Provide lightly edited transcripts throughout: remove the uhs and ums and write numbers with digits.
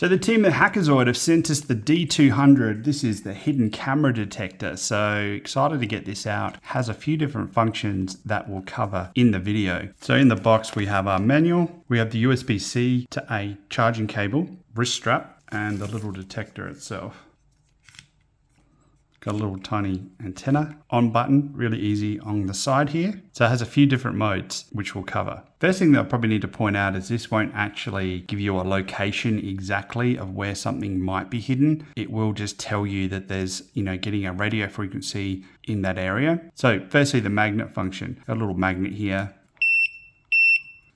So the team at Hackazoid have sent us the D200. This is the hidden camera detector. So excited to get this out. Has a few different functions that we'll cover in the video. So in the box, we have our manual. We have the USB-C to A charging cable, wrist strap, and the little detector itself. Got a little tiny antenna, on button, really easy on the side here. So it has a few different modes, which we'll cover. First thing that I probably need to point out is this won't actually give you a location exactly of where something might be hidden. It will just tell you that there's, getting a radio frequency in that area. So firstly, the magnet function, got a little magnet here.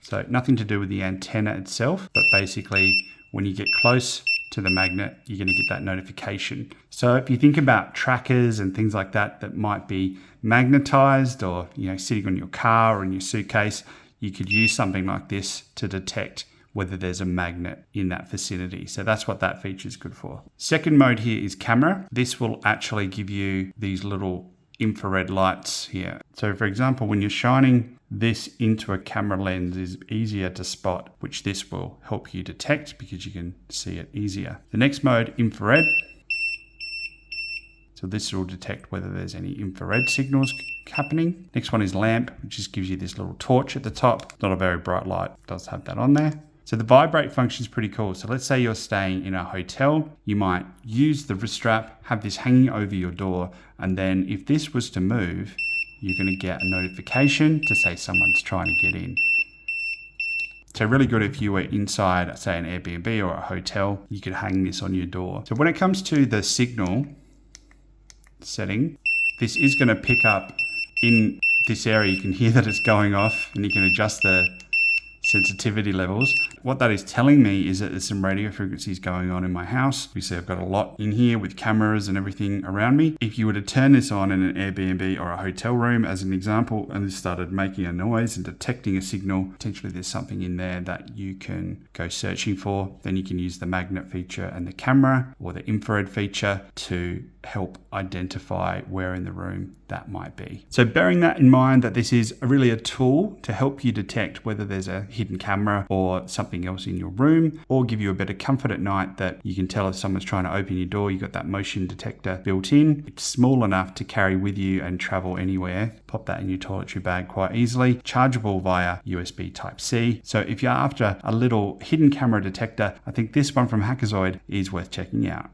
So nothing to do with the antenna itself, but basically when you get close to the magnet, you're going to get that notification. So if you think about trackers and things like that that might be magnetized or sitting on your car or in your suitcase, you could use something like this to detect whether there's a magnet in that vicinity. So that's what that feature is good for. Second mode here is camera. This will actually give you these little infrared lights here. So for example, when you're shining this into a camera lens is easier to spot, which this will help you detect because you can see it easier. The next mode, infrared. So this will detect whether there's any infrared signals happening. Next one is lamp, which just gives you this little torch at the top. Not a very bright light, it does have that on there. So the vibrate function is pretty cool. So let's say you're staying in a hotel, you might use the wrist strap, have this hanging over your door, and then if this was to move, you're going to get a notification to say someone's trying to get in. So really good if you were inside, say an Airbnb or a hotel, you could hang this on your door. So when it comes to the signal setting, this is going to pick up in this area. You can hear that it's going off and you can adjust the sensitivity levels. What that is telling me is that there's some radio frequencies going on in my house. You see I've got a lot in here with cameras and everything around me. If you were to turn this on in an Airbnb or a hotel room as an example, and this started making a noise and detecting a signal, potentially there's something in there that you can go searching for. Then you can use the magnet feature and the camera or the infrared feature to help identify where in the room that might be. So bearing that in mind that this is really a tool to help you detect whether there's a hidden camera or something else in your room, or give you a better comfort at night that you can tell if someone's trying to open your door, you've got that motion detector built in. It's small enough to carry with you and travel anywhere. Pop that in your toiletry bag quite easily. Chargeable via USB Type-C. So if you're after a little hidden camera detector, I think this one from Hackazoid is worth checking out.